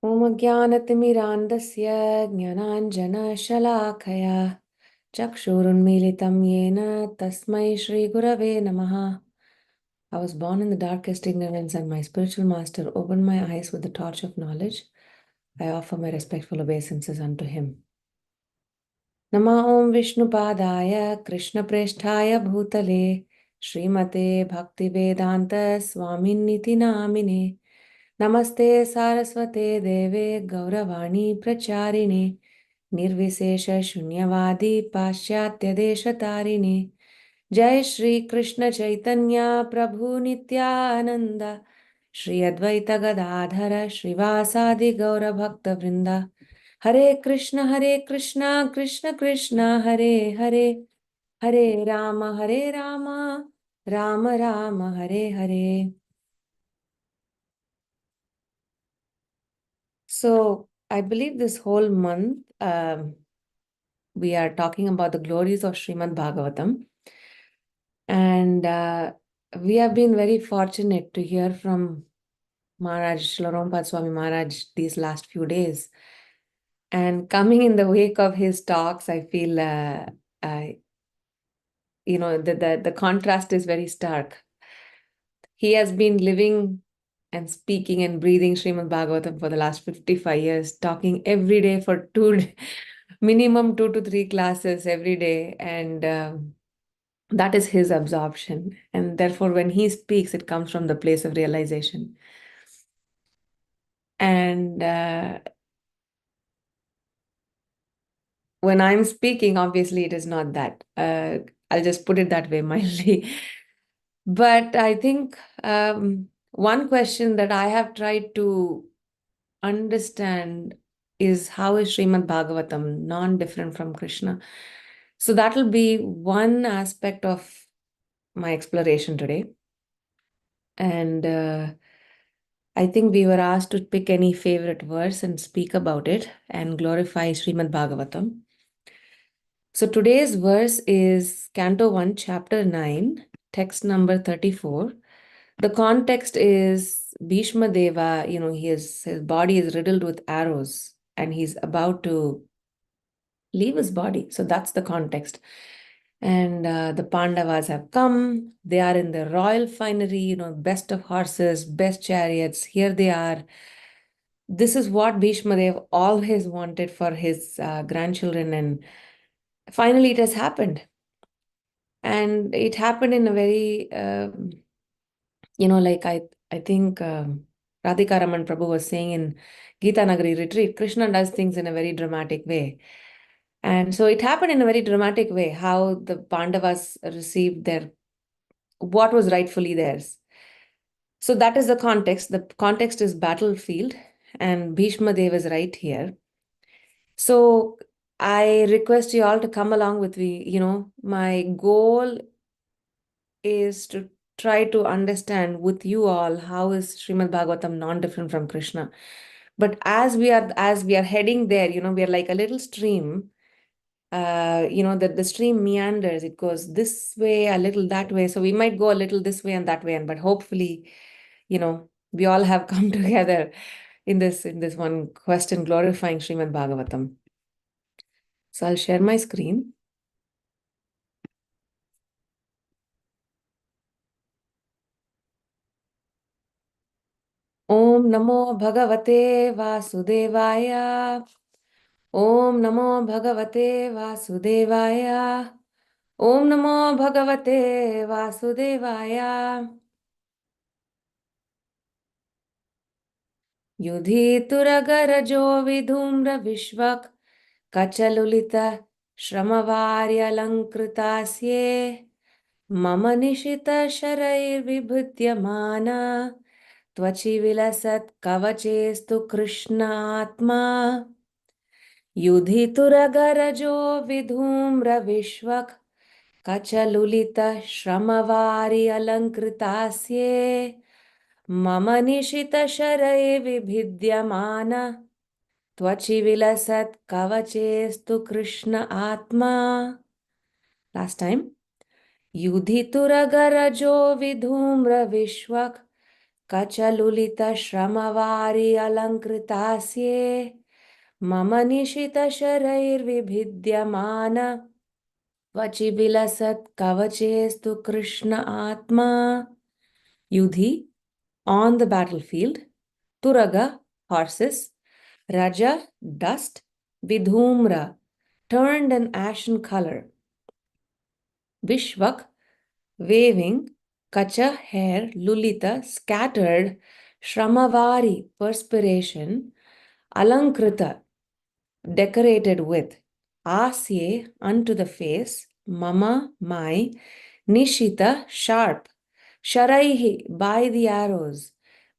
ॐ अज्ञानतिमिरान्धस्य ज्ञानाञ्जनशलाकया चक्षुरुन्मीलितं येन तस्मै श्रीगुरवे नमः. I was born in the darkest ignorance, and my spiritual master opened my eyes with the torch of knowledge. I offer my respectful obeisances unto him. Nama Om Vishnupadaya Krishnapreshthaya Bhutale Srimate Bhaktivedanta Swaminiti Namine Namaste Saraswate Deve Gauravani Pracharine Nirvisesha Shunyavadi Paschatya Deshatarine Jai Shri Krishna Chaitanya Prabhu Nityananda Shri Advaita Gadadhara Srivasadi Gaura Bhakta Vrinda Hare Krishna Krishna Krishna Hare Hare Hare Rama Rama Rama Hare Hare. So I believe this whole month we are talking about the glories of Srimad Bhagavatam, and we have been very fortunate to hear from Maharaj Shlorampad Swami Maharaj these last few days. And coming in the wake of his talks, I feel the contrast is very stark. He has been living and speaking and breathing Srimad Bhagavatam for the last 55 years, talking every day for minimum 2 to 3 classes every day. And that is his absorption. And therefore, when he speaks, it comes from the place of realization. And when I'm speaking, obviously, it is not that. I'll just put it that way mildly. But I think one question that I have tried to understand is, how is Srimad Bhagavatam non-different from Krishna? So that will be one aspect of my exploration today. And I think we were asked to pick any favorite verse and speak about it and glorify Srimad Bhagavatam. So today's verse is Canto 1, Chapter 9, text number 34. The context is Bhishma Deva, his body is riddled with arrows and he's about to leave his body. So that's the context. And the Pandavas have come. They are in the royal finery, best of horses, best chariots. Here they are. This is what Bhishma Dev always wanted for his grandchildren. And finally, it has happened. And it happened in a very, like I think Radhika Raman Prabhu was saying in Gita Nagari retreat, Krishna does things in a very dramatic way. And so it happened in a very dramatic way, how the Pandavas received what was rightfully theirs. So that is the context. The context is battlefield, and Bhishma Dev is right here. So I request you all to come along with me. My goal is to try to understand with you all, how is Srimad Bhagavatam non-different from Krishna. But as we are heading there, we are like a little stream. The stream meanders. It goes this way, a little that way. So we might go a little this way and that way, but hopefully, we all have come together in this one question, glorifying Srimad Bhagavatam. So I'll share my screen. Om Namo Bhagavate Vasudevaya. Om Namo Bhagavate Vasudevaya. Om Namo Bhagavate Vasudevaya. युधितुरगरजो विधूम्र विश्वक कचलुलित श्रमवार्यलङ्कृतास्ये मम निशित शरैर्विभृत्यमान त्वचि विलसत् कवचेस्तु कृष्णात्मा युधितुरगरजो विधूम्र विश्वक कचलुलित श्रमवार्यलङ्कृतास्ये मम निशित शरैर्विभिद्यमान त्वचि विलसत् कवचेस्तु कृष्ण आत्मा. Last time. युधितुरगरजो विधूम्र विश्वक Kachalulita Shramavaari Alankritasye Mama Nishita Sharair Vibhidyamana Vachibilasat Kavachestu Krishna Atma. Yudhi, on the battlefield. Turaga, horses. Raja, dust. Vidhumra, turned an ashen color. Vishwak, waving. Kacha, hair. Lulita, scattered. Shramavari, perspiration. Alankrita, decorated with. Asye, unto the face. Mama, my. Nishita, sharp. Sharaihi, by the arrows.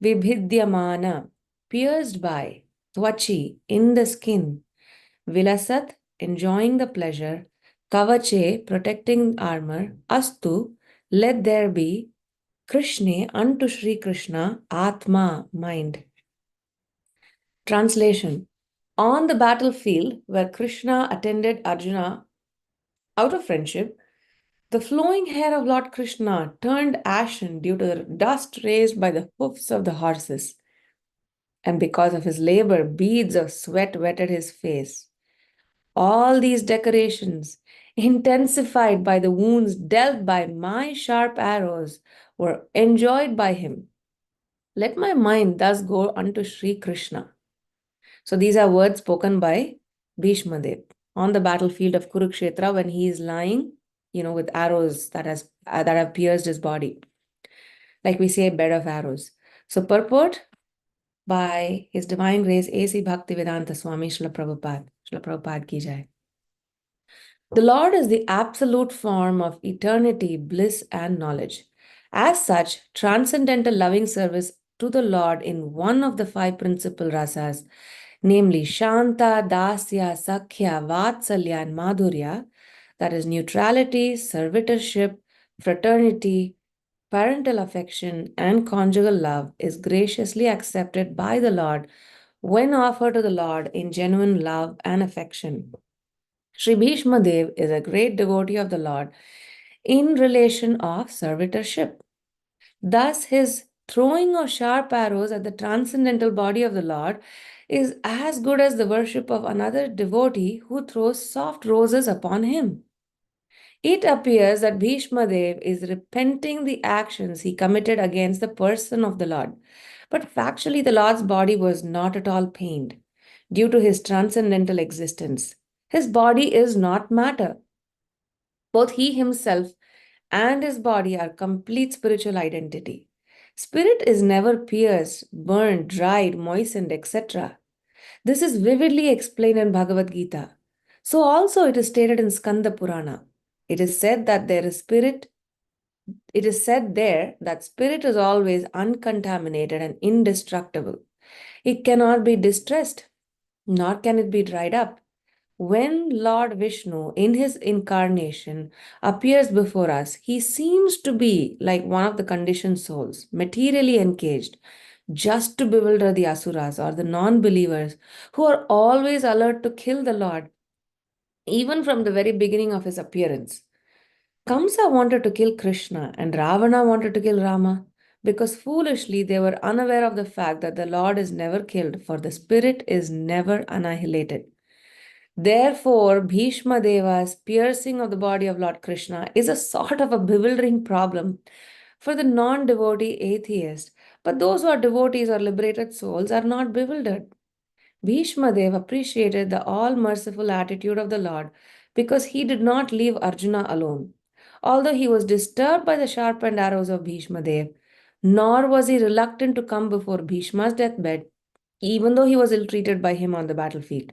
Vibhidyamana, pierced by. Tvachi, in the skin. Vilasat, enjoying the pleasure. Kavache, protecting armor. Astu, let there be. Krishne, unto Sri Krishna. Atma, mind. Translation. On the battlefield where Krishna attended Arjuna out of friendship, the flowing hair of Lord Krishna turned ashen due to the dust raised by the hoofs of the horses. And because of his labor, beads of sweat wetted his face. All these decorations, intensified by the wounds dealt by my sharp arrows, were enjoyed by him. Let my mind thus go unto Sri Krishna. So these are words spoken by Bhishma Dev on the battlefield of Kurukshetra when he is lying, with arrows that have pierced his body. Like we say, bed of arrows. So purport by His Divine Grace A.C. Bhaktivedanta Swami Srila Prabhupada. Srila Prabhupada ki jai. The Lord is the absolute form of eternity, bliss, and knowledge. As such, transcendental loving service to the Lord in one of the five principal rasas, namely Shanta, Dasya, Sakhya, Vatsalya, and Madhurya, that is neutrality, servitorship, fraternity, parental affection, and conjugal love, is graciously accepted by the Lord when offered to the Lord in genuine love and affection. Sri Bhishma Dev is a great devotee of the Lord in relation of servitorship. Thus, his throwing of sharp arrows at the transcendental body of the Lord is as good as the worship of another devotee who throws soft roses upon him. It appears that Bhishma Dev is repenting the actions he committed against the person of the Lord. But factually, the Lord's body was not at all pained due to his transcendental existence. His body is not matter. Both he himself and his body are complete spiritual identity. Spirit is never pierced, burned, dried, moistened, etc. This is vividly explained in Bhagavad Gita. So also it is stated in Skanda Purana. It is said that spirit is always uncontaminated and indestructible. It cannot be distressed, nor can it be dried up. When Lord Vishnu, in his incarnation, appears before us, he seems to be like one of the conditioned souls, materially engaged, just to bewilder the asuras or the non believers who are always alert to kill the Lord, even from the very beginning of his appearance. Kamsa wanted to kill Krishna and Ravana wanted to kill Rama because foolishly they were unaware of the fact that the Lord is never killed, for the spirit is never annihilated. Therefore, Bhishma Deva's piercing of the body of Lord Krishna is a sort of a bewildering problem for the non devotee atheist, but those who are devotees or liberated souls are not bewildered. Bhishma Dev appreciated the all merciful attitude of the Lord because he did not leave Arjuna alone. Although he was disturbed by the sharpened arrows of Bhishma Dev, nor was he reluctant to come before Bhishma's deathbed, even though he was ill treated by him on the battlefield.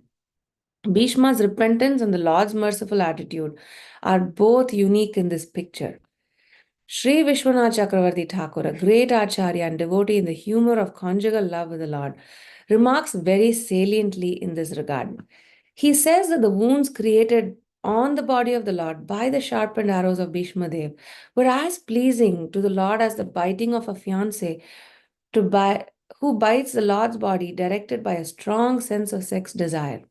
Bhishma's repentance and the Lord's merciful attitude are both unique in this picture. Sri Vishwanath Chakravarti Thakur, a great acharya and devotee in the humor of conjugal love with the Lord, remarks very saliently in this regard. He says that the wounds created on the body of the Lord by the sharpened arrows of Bhishma Dev were as pleasing to the Lord as the biting of a fiancé who bites the Lord's body directed by a strong sense of sex desire.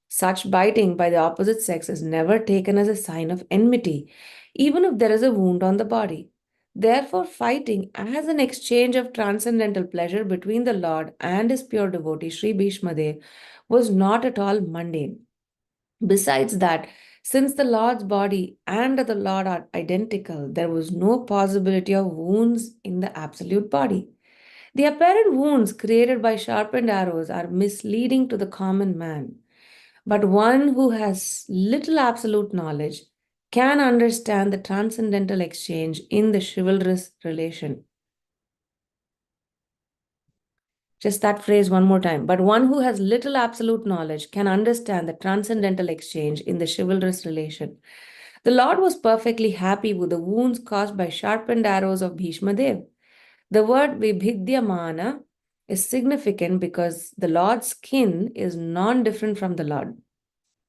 Such biting by the opposite sex is never taken as a sign of enmity, even if there is a wound on the body. Therefore, fighting as an exchange of transcendental pleasure between the Lord and his pure devotee, Sri Bhishmadev, was not at all mundane. Besides that, since the Lord's body and the Lord are identical, there was no possibility of wounds in the absolute body. The apparent wounds created by sharpened arrows are misleading to the common man. But one who has little absolute knowledge can understand the transcendental exchange in the chivalrous relation. Just that phrase one more time. But one who has little absolute knowledge can understand the transcendental exchange in the chivalrous relation. The Lord was perfectly happy with the wounds caused by sharpened arrows of Bhishma Dev. The word vibhidyamana is significant because the Lord's skin is non different from the Lord.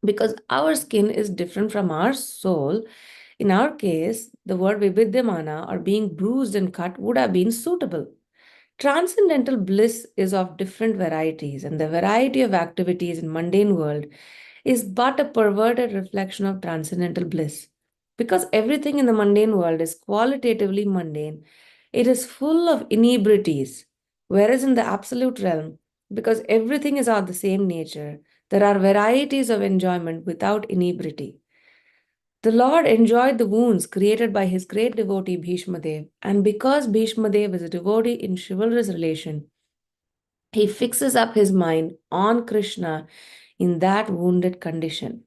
Because our skin is different from our soul, in our case, the word vibhidyamana or being bruised and cut would have been suitable. Transcendental bliss is of different varieties, and the variety of activities in mundane world is but a perverted reflection of transcendental bliss. Because everything in the mundane world is qualitatively mundane, it is full of inebrities, whereas in the absolute realm, because everything is of the same nature, there are varieties of enjoyment without inebriety. The Lord enjoyed the wounds created by his great devotee Bhishmadev, and because Bhishmadev is a devotee in chivalrous relation, he fixes up his mind on Krishna in that wounded condition.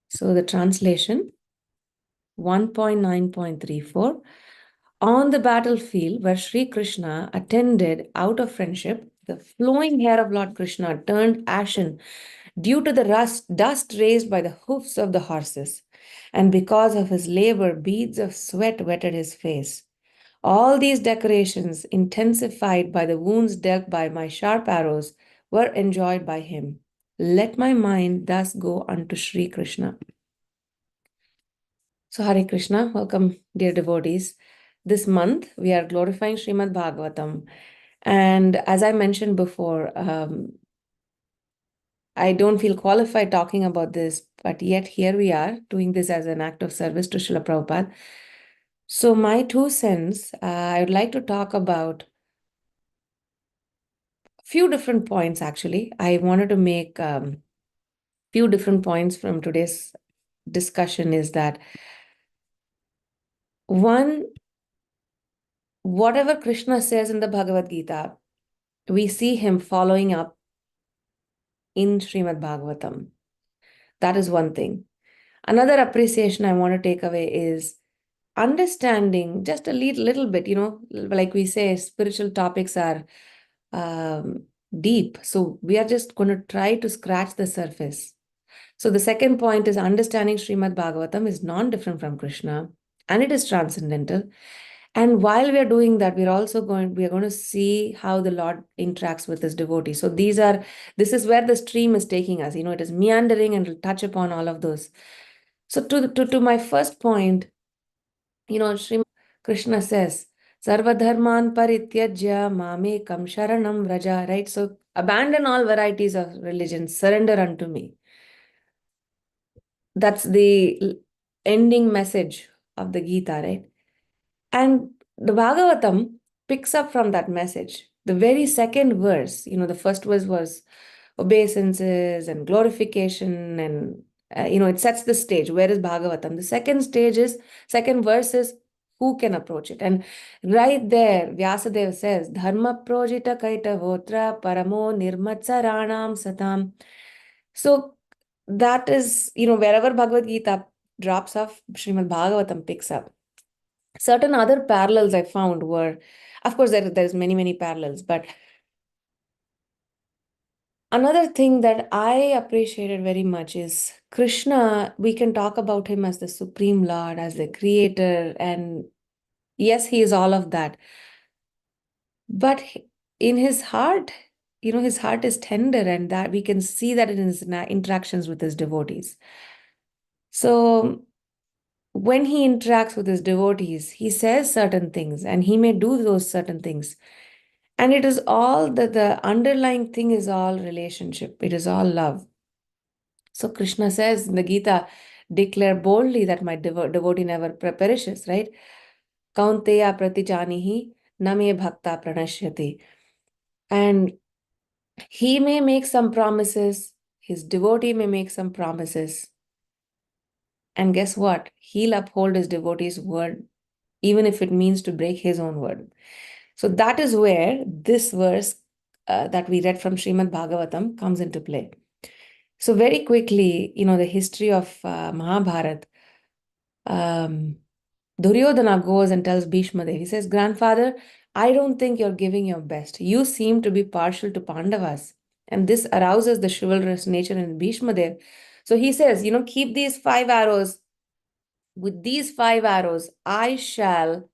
So the translation 1.9.34. On the battlefield where Sri Krishna attended out of friendship, the flowing hair of Lord Krishna turned ashen due to the dust raised by the hoofs of the horses, and because of his labor, beads of sweat wetted his face. All these decorations, intensified by the wounds dealt by my sharp arrows, were enjoyed by him. Let my mind thus go unto Sri Krishna. So, Hare Krishna, welcome, dear devotees. This month, we are glorifying Srimad Bhagavatam. And as I mentioned before, I don't feel qualified talking about this, but yet here we are doing this as an act of service to Srila Prabhupada. So, my 2 cents, I would like to talk about a few different points actually. I wanted to make few different points from today's discussion is that one, whatever Krishna says in the Bhagavad Gita, we see him following up in Srimad Bhagavatam. That is one thing. Another appreciation I want to take away is understanding just a little bit, like we say, spiritual topics are deep. So we are just going to try to scratch the surface. So the second point is understanding Srimad Bhagavatam is non-different from Krishna and it is transcendental. And while we are doing that, we are going to see how the Lord interacts with his devotees. So this is where the stream is taking us. It is meandering and will touch upon all of those. So to my first point, Sri Krishna says, Sarva dharman parityajya mamekam sharanam vraja, right? So abandon all varieties of religion, surrender unto me. That's the ending message of the Gita, right? And the Bhagavatam picks up from that message. The very second verse, the first verse was obeisances and glorification, and it sets the stage. Where is Bhagavatam? The second verse is who can approach it. And right there, Vyasadeva says, Dharma projita kaita votra paramo nirmatsaranam satam. So that is, wherever Bhagavad Gita drops off, Srimad Bhagavatam picks up. Certain other parallels I found were, of course, there's many parallels, but another thing that I appreciated very much is Krishna. We can talk about him as the Supreme Lord, as the creator, and yes, he is all of that. But in his heart, his heart is tender, and that we can see that in his interactions with his devotees. So when he interacts with his devotees, he says certain things and he may do those certain things. And it is all that the underlying thing is all relationship. It is all love. So Krishna says in the Gita, declare boldly that my devotee never perishes, right? Kaunteya pratijanihi name bhakta pranashyati. And he may make some promises, his devotee may make some promises. And guess what? He'll uphold his devotee's word, even if it means to break his own word. So that is where this verse that we read from Srimad Bhagavatam comes into play. So very quickly, the history of Mahabharata, Duryodhana goes and tells Bhishma Dev, he says, "Grandfather, I don't think you're giving your best. You seem to be partial to Pandavas." And this arouses the chivalrous nature in Bhishma Dev. So he says, keep these 5 arrows. With these 5 arrows, I shall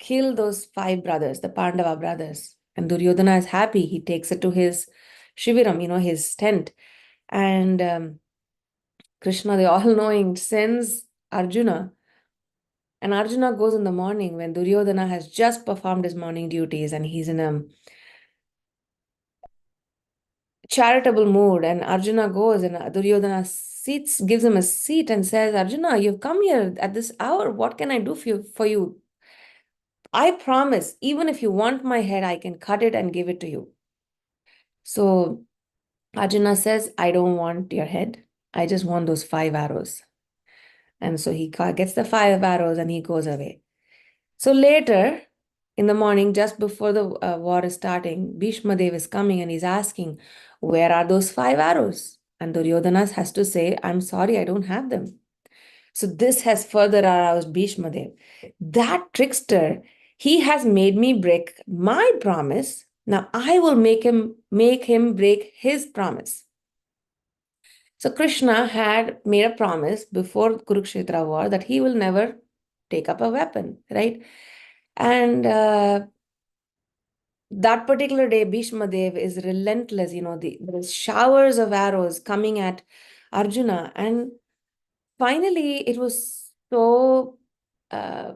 kill those 5 brothers, the Pandava brothers. And Duryodhana is happy. He takes it to his Shiviram, his tent. And Krishna, the all-knowing, sends Arjuna. And Arjuna goes in the morning when Duryodhana has just performed his morning duties and he's in a charitable mood. And Arjuna goes and Duryodhana gives him a seat and says, "Arjuna, you've come here at this hour. What can I do for you? I promise, even if you want my head, I can cut it and give it to you." So Arjuna says, "I don't want your head. I just want those 5 arrows." And so he gets the 5 arrows and he goes away. So later in the morning, just before the war is starting, Bhishma Dev is coming and he's asking, "Where are those 5 arrows?" And Duryodhana has to say, "I'm sorry, I don't have them." So this has further aroused Bhishma Dev. That trickster, he has made me break my promise. Now I will make him break his promise. So Krishna had made a promise before Kurukshetra war that he will never take up a weapon, right? And that particular day, Bhishma Dev is relentless. There's showers of arrows coming at Arjuna. And finally, it was so uh,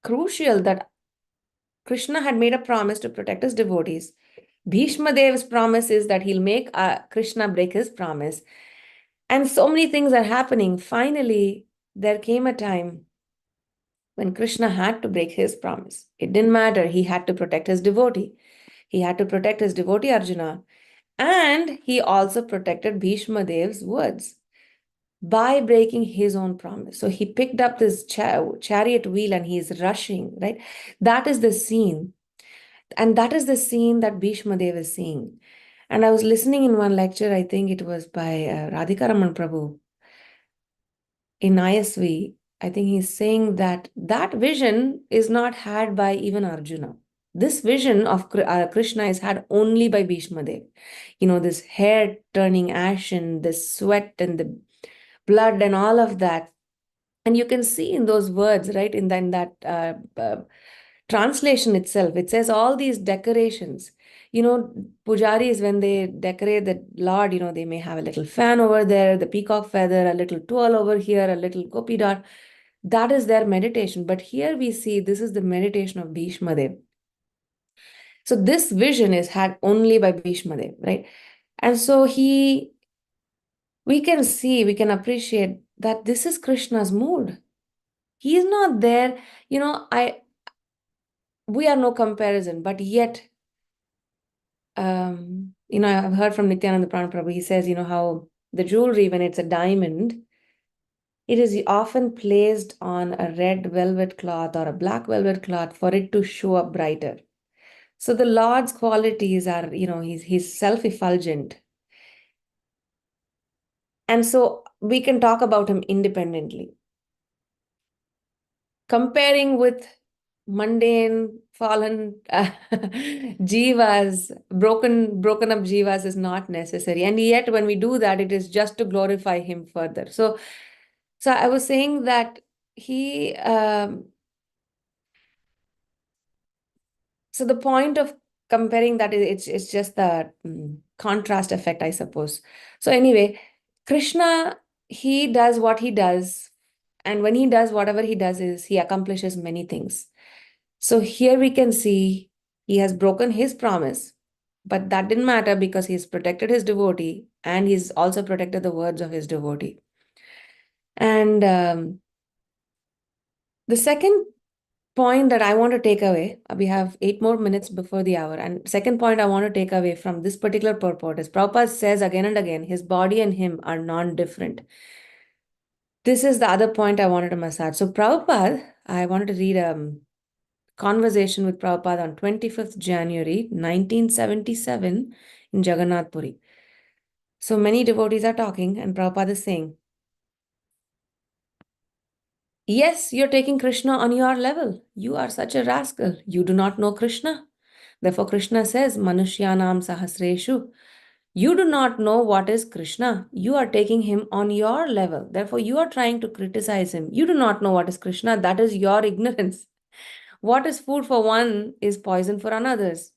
crucial that Krishna had made a promise to protect his devotees. Bhishma Dev's promise is that he'll make Krishna break his promise. And so many things are happening. Finally, there came a time when Krishna had to break his promise. It didn't matter. He had to protect his devotee. He had to protect his devotee Arjuna. And he also protected Bhishma Dev's words by breaking his own promise. So he picked up this chariot wheel and he's rushing, right? That is the scene. And that is the scene that Bhishma Dev is seeing. And I was listening in one lecture, I think it was by Radhika Raman Prabhu in ISV. I think he's saying that that vision is not had by even Arjuna. This vision of Krishna is had only by Bhishma Dev. This hair turning ashen, the sweat and the blood and all of that. And you can see in those words, right, in that translation itself, it says all these decorations. Pujaris, when they decorate the Lord, they may have a little fan over there, the peacock feather, a little tool over here, a little gopi dot. That is their meditation. But here we see this is the meditation of Bhishma Dev. So this vision is had only by Bhishma Dev, right? And so we can appreciate that this is Krishna's mood. He is not there, we are no comparison, but yet, I've heard from Nityananda Prabhu, he says, how the jewelry, when it's a diamond, it is often placed on a red velvet cloth or a black velvet cloth for it to show up brighter. So the Lord's qualities are, he's self-effulgent. And so we can talk about him independently. Comparing with mundane, fallen jivas, broken up jivas is not necessary. And yet when we do that, it is just to glorify him further. So I was saying that he, so the point of comparing that is it's just the contrast effect, I suppose. So anyway, Krishna, he does what he does. And when he does whatever he does is he accomplishes many things. So here we can see he has broken his promise, but that didn't matter because he's protected his devotee and he's also protected the words of his devotee. And the second point that I want to take away, we have 8 more minutes before the hour. And second point I want to take away from this particular purport is Prabhupada says again and again, his body and him are non-different. This is the other point I wanted to massage. So Prabhupada, I wanted to read a conversation with Prabhupada on 25th January 1977 in Jagannath Puri. So many devotees are talking and Prabhupada is saying, yes, you're taking Krishna on your level. You are such a rascal. You do not know Krishna. Therefore, Krishna says, Manushyanam Sahasreshu. You do not know what is Krishna. You are taking him on your level. Therefore, you are trying to criticize him. You do not know what is Krishna. That is your ignorance. What is food for one is poison for others.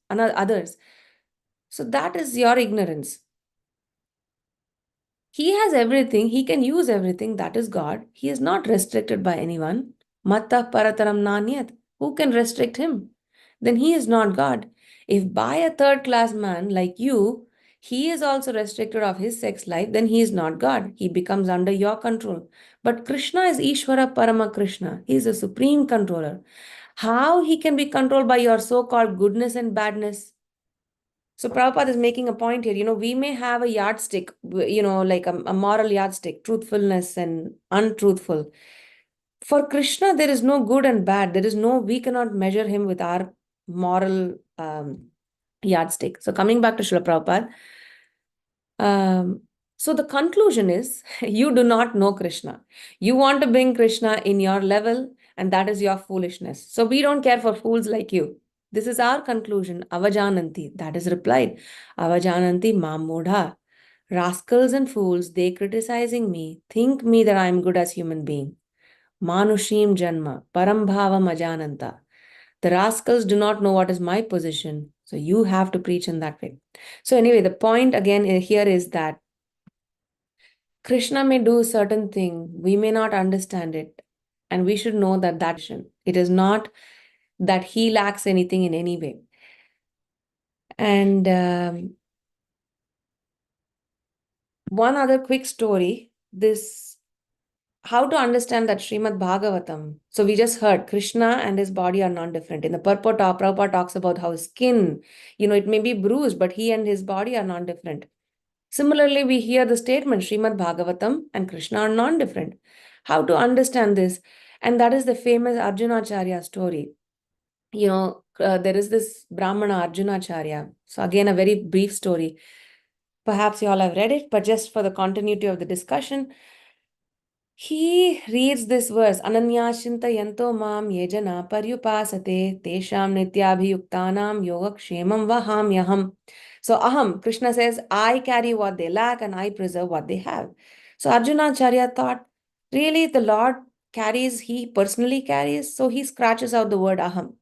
So that is your ignorance. He has everything. He can use everything. That is God. He is not restricted by anyone. Matta parataram nanyat. Who can restrict him? Then he is not God. If by a third class man like you, he is also restricted of his sex life, then he is not God. He becomes under your control. But Krishna is Ishvara Parama Krishna. He is a supreme controller. How he can be controlled by your so-called goodness and badness? So Prabhupada is making a point here. We may have a yardstick, like a moral yardstick, truthfulness and untruthful. For Krishna, there is no good and bad. We cannot measure him with our moral yardstick. So coming back to Srila Prabhupada, um, so the conclusion is you do not know Krishna. You want to bring Krishna in your level, and that is your foolishness. So we don't care for fools like you. This is our conclusion. Avajananti. That is replied. Avajananti mamudha. Rascals and fools, they criticizing me, think me that I am good as human being. Manushim Janma, Parambhava Majananta. The rascals do not know what is my position. So you have to preach in that way. So, anyway, the point again here is that Krishna may do a certain thing, we may not understand it, and we should know that it is not that he lacks anything in any way. And one other quick story, this how to understand that Srimad Bhagavatam. So we just heard Krishna and his body are non-different. In the purport, Prabhupada talks about how his skin, it may be bruised, but he and his body are non-different. Similarly, we hear the statement Srimad Bhagavatam and Krishna are non-different. How to understand this? And that is the famous Arjunacharya story. There is this Brahmana Arjunacharya. So again, a very brief story. Perhaps you all have read it, but just for the continuity of the discussion, he reads this verse, Ananyashinta yanto mam yejana paryupasate tesham nityabhiyuktanam yogakshemam vahamyaham. So aham, Krishna says, I carry what they lack and I preserve what they have. So Arjunacharya thought, really the Lord he personally carries? So he scratches out the word aham.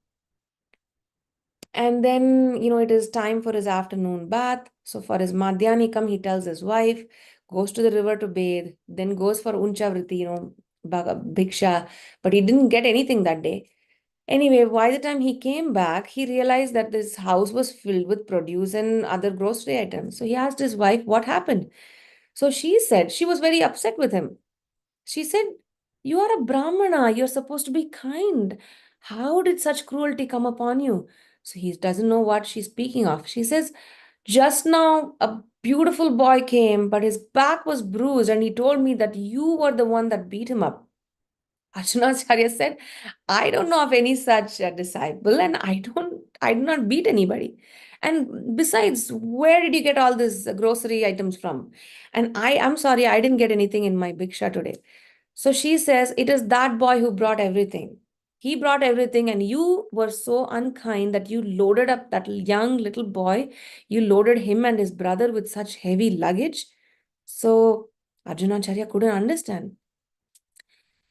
And then, it is time for his afternoon bath. So for his madhyanikam, he tells his wife, goes to the river to bathe, then goes for unchavriti, bhiksha, but he didn't get anything that day. Anyway, by the time he came back, he realized that this house was filled with produce and other grocery items. So he asked his wife what happened. So she said she was very upset with him. She said, you are a Brahmana. You're supposed to be kind. How did such cruelty come upon you? So he doesn't know what she's speaking of. She says, just now a beautiful boy came, but his back was bruised, and he told me that you were the one that beat him up. Arjunacharya said, I don't know of any such disciple, and I do not beat anybody. And besides, where did you get all these grocery items from? And I'm sorry, I didn't get anything in my bhiksha today. So she says, it is that boy who brought everything. He brought everything, and you were so unkind that you loaded up that young little boy. You loaded him and his brother with such heavy luggage. So Arjunacharya couldn't understand.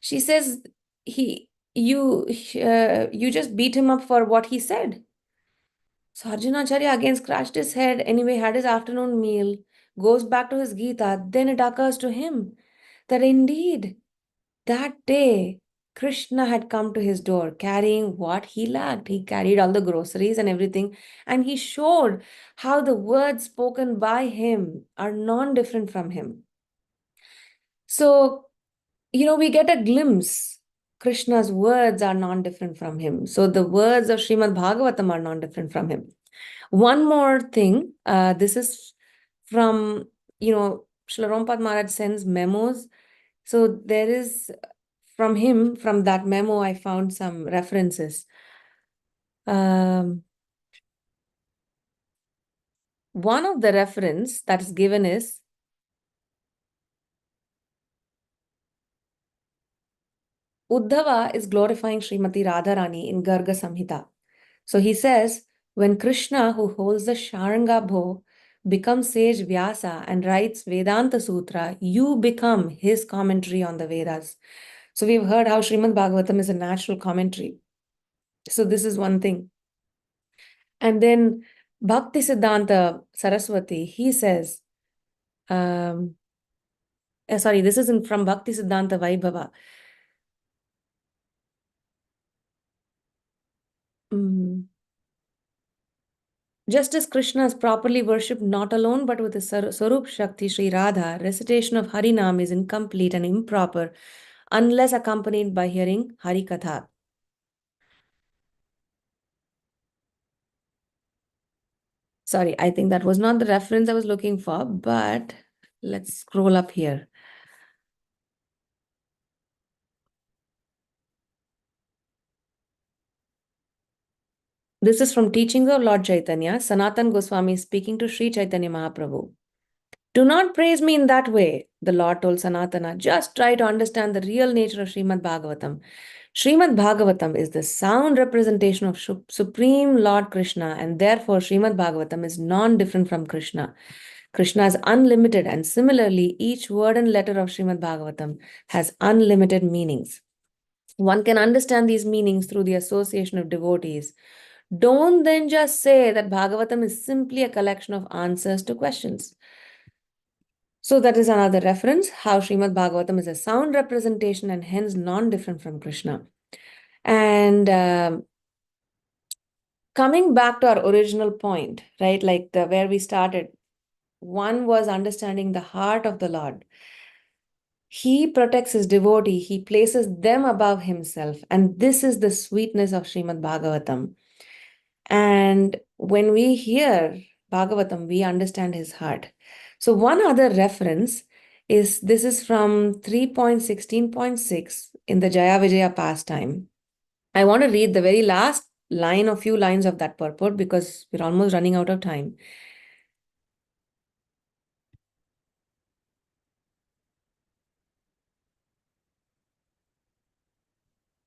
She says, you just beat him up for what he said. So Arjunacharya again scratched his head, anyway, had his afternoon meal, goes back to his Gita. Then it occurs to him that indeed, that day, Krishna had come to his door carrying what he lacked. He carried all the groceries and everything, and he showed how the words spoken by him are non-different from him. So we get a glimpse. Krishna's words are non-different from him. So the words of Srimad Bhagavatam are non-different from him. One more thing, this is from, Srila Prabhupada Maharaj sends memos. So there is, from that memo, I found some references. One of the reference that is given is Uddhava is glorifying Srimati Radharani in Garga Samhita. So he says, when Krishna, who holds the Sharanga bow, becomes sage Vyasa and writes Vedanta Sutra, you become his commentary on the Vedas. So we've heard how Srimad Bhagavatam is a natural commentary. So this is one thing. And then Bhakti Siddhanta Saraswati, he says, this is from Bhakti Siddhanta Vaibhava. Just as Krishna is properly worshipped not alone but with the Sarup Shakti Sri Radha, recitation of Harinam is incomplete and improper unless accompanied by hearing Hari Katha. Sorry, I think that was not the reference I was looking for, but let's scroll up here. This is from Teachings of Lord Chaitanya, Sanatan Goswami speaking to Sri Chaitanya Mahaprabhu. Do not praise me in that way, the Lord told Sanatana. Just try to understand the real nature of Srimad Bhagavatam. Srimad Bhagavatam is the sound representation of Supreme Lord Krishna, and therefore Srimad Bhagavatam is non-different from Krishna. Krishna is unlimited, and similarly, each word and letter of Srimad Bhagavatam has unlimited meanings. One can understand these meanings through the association of devotees. Don't then just say that Bhagavatam is simply a collection of answers to questions. So that is another reference, how Srimad Bhagavatam is a sound representation and hence non-different from Krishna. And coming back to our original point, right, like where we started, one was understanding the heart of the Lord. He protects his devotee, he places them above himself, and this is the sweetness of Srimad Bhagavatam. And when we hear Bhagavatam, we understand his heart. So one other reference is, this is from 3.16.6 in the Jaya Vijaya pastime. I want to read the very last line, a few lines of that purport, because we're almost running out of time.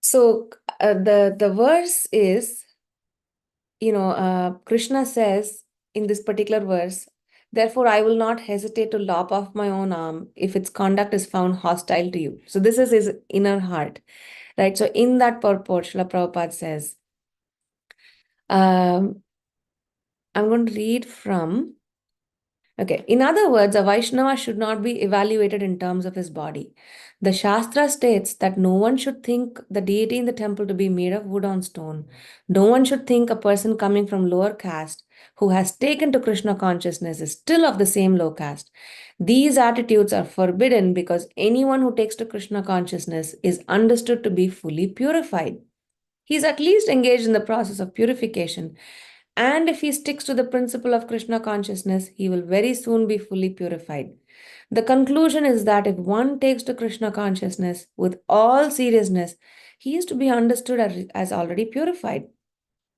So the verse is, Krishna says in this particular verse, therefore I will not hesitate to lop off my own arm if its conduct is found hostile to you. So this is his inner heart, right? So in that purport, Srila Prabhupada says, I'm going to read from, okay. In other words, a Vaishnava should not be evaluated in terms of his body. The Shastra states that no one should think the deity in the temple to be made of wood on stone. No one should think a person coming from lower caste who has taken to Krishna consciousness is still of the same low caste. These attitudes are forbidden because anyone who takes to Krishna consciousness is understood to be fully purified. He is at least engaged in the process of purification. And if he sticks to the principle of Krishna consciousness, he will very soon be fully purified. The conclusion is that if one takes to Krishna consciousness with all seriousness, he is to be understood as already purified.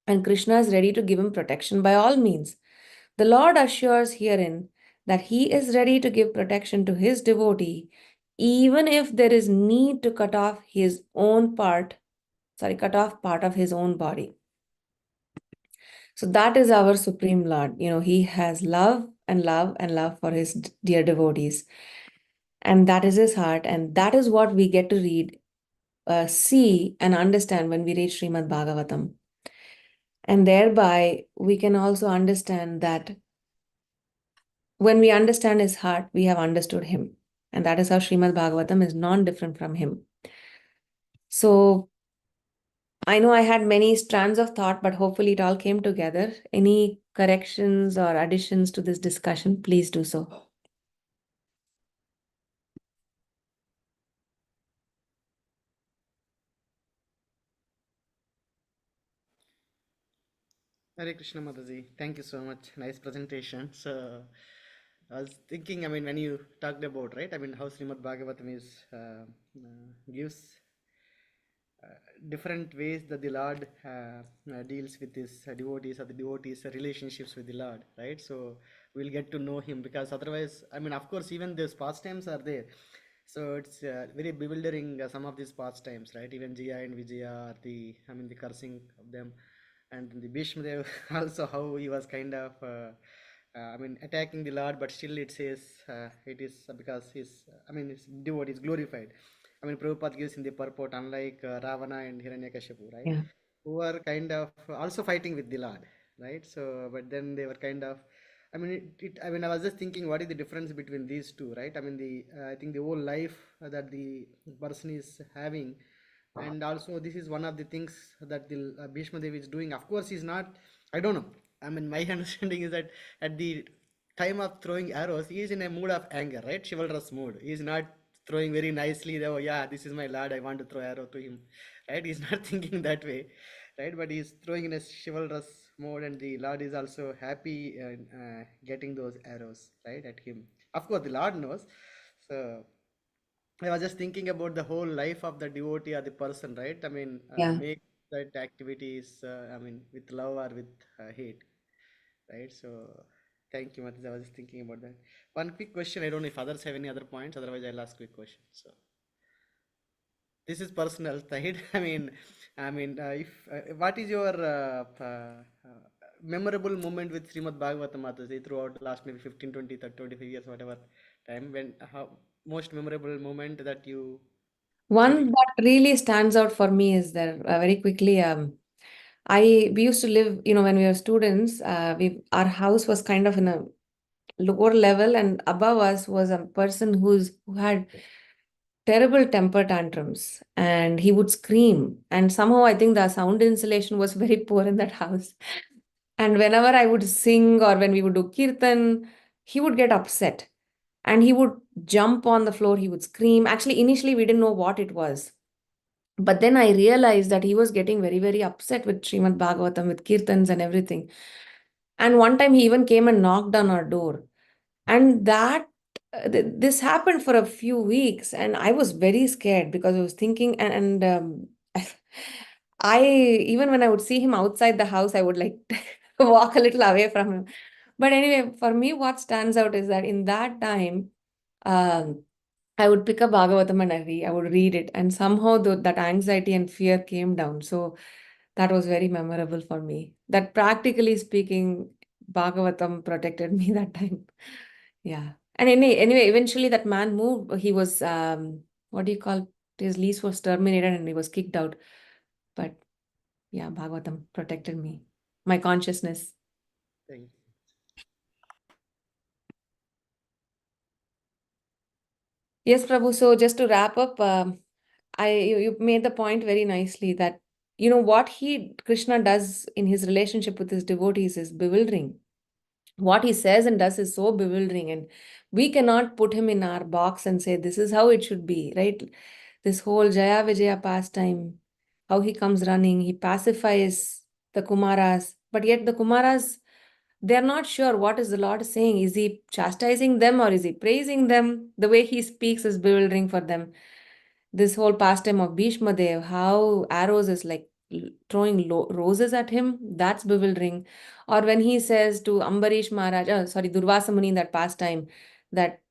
And Krishna is ready to give him protection by all means. The Lord assures herein that he is ready to give protection to his devotee, even if there is need to cut off part of his own body. So that is our Supreme Lord. He has love and love and love for his dear devotees. And that is his heart. And that is what we get to read, see, and understand when we read Srimad Bhagavatam. And thereby, we can also understand that when we understand his heart, we have understood him. And that is how Srimad Bhagavatam is non-different from him. So I know I had many strands of thought, but hopefully it all came together. Any corrections or additions to this discussion, please do so. Hare Krishna Mataji, thank you so much. Nice presentation. So, I was thinking, I mean, when you talked about, right, I mean, how Srimad Bhagavatam gives uh, different ways that the Lord deals with his devotees or the devotees' relationships with the Lord, right? So, we'll get to know him because otherwise, I mean, of course, even those pastimes are there. So, it's very bewildering, some of these pastimes, right? Even Jaya and Vijaya, are the cursing of them, and the Bhishma Dev also how he was kind of attacking the Lord, but still it says it is because his devotee is glorified. I mean, Prabhupada gives in the purport, unlike Ravana and Hiranyakashipu, right, Yeah. who are kind of also fighting with the Lord, right? So, but then they were kind of, I was just thinking, what is the difference between these two, right? I mean, I think the whole life that the person is having, and also this is one of the things that the Bhishma Devi is doing. Of course, he's not. I don't know. I mean, my understanding is that at the time of throwing arrows, he is in a mood of anger, right? Chivalrous mood. He is not throwing very nicely. Oh, yeah, this is my lord. I want to throw arrow to him, right? He's not thinking that way, right? But he's throwing in a chivalrous mode, and the lord is also happy getting those arrows right at him. Of course, the lord knows. So I was just thinking about the whole life of the devotee or the person, right? Yeah. Make that activities, with love or with hate, right? So, thank you, Matis. I was just thinking about that. One quick question. I don't know if others have any other points. Otherwise, I'll ask quick question. So, this is personal, right? If what is your memorable moment with Srimad Bhagavatam, Mataji, throughout the last maybe 15, 20, 30, 25 years, whatever time, when how most memorable moment that you One cherish? that really stands out for me is that very quickly. We used to live, when we were students. Our house was kind of in a lower level, and above us was a person who had terrible temper tantrums, and he would scream. And somehow I think the sound insulation was very poor in that house. And whenever I would sing or when we would do kirtan, he would get upset and he would jump on the floor. He would scream. Actually, initially we didn't know what it was. But then I realized that he was getting very, very upset with Srimad Bhagavatam, with kirtans and everything. And one time he even came and knocked on our door. And this happened for a few weeks. And I was very scared because I was thinking, even when I would see him outside the house, I would like walk a little away from him. But anyway, for me, what stands out is that in that time, um, I would pick up Bhagavatam and I would read it, and somehow that anxiety and fear came down. So that was very memorable for me. That practically speaking, Bhagavatam protected me that time. Yeah. And anyway, eventually that man moved. He was, what do you call, his lease was terminated and he was kicked out. But yeah, Bhagavatam protected me, my consciousness. Thank you. Yes, Prabhu. So just to wrap up, you made the point very nicely that what Krishna does in his relationship with his devotees is bewildering. What he says and does is so bewildering, and we cannot put him in our box and say this is how it should be, right? This whole Jaya Vijaya pastime, how he comes running, he pacifies the Kumaras, but yet the Kumaras, they're not sure what is the Lord saying. Is he chastising them or is he praising them? The way he speaks is bewildering for them. This whole pastime of Bhishma Dev, how arrows is like throwing roses at him, that's bewildering. Or when he says to Ambarish Maharaj, Durvasa Muni in that pastime, that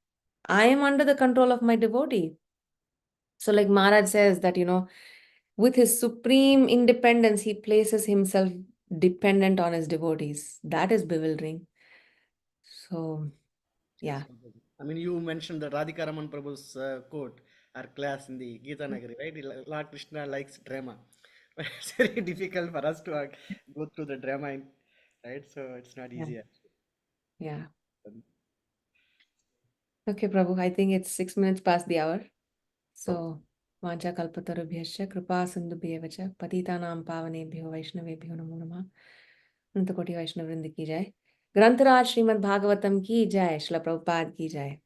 I am under the control of my devotee. So, like Maharaj says that, with his supreme independence, he places himself dependent on his devotees. That is bewildering. So, Yes, yeah. Mataji. You mentioned the Radhika Raman Prabhu's quote, our class in the Gita Nagari, right? Lord Krishna likes drama. But it's very difficult for us to go through the drama, right? So it's not Yeah. easy actually. Yeah. Um, Okay, Prabhu, I think it's 6 minutes past the hour. So, Vancha kalpatarubhyascha kripa sindhubhyev cha patitanam pavanebhyo vaishnavebhyo namo namah. अनंत कोटि वैष्णव वृंद की जय। ग्रंथराज श्रीमद् भागवतम की जय। श्रील प्रभुपाद की जय।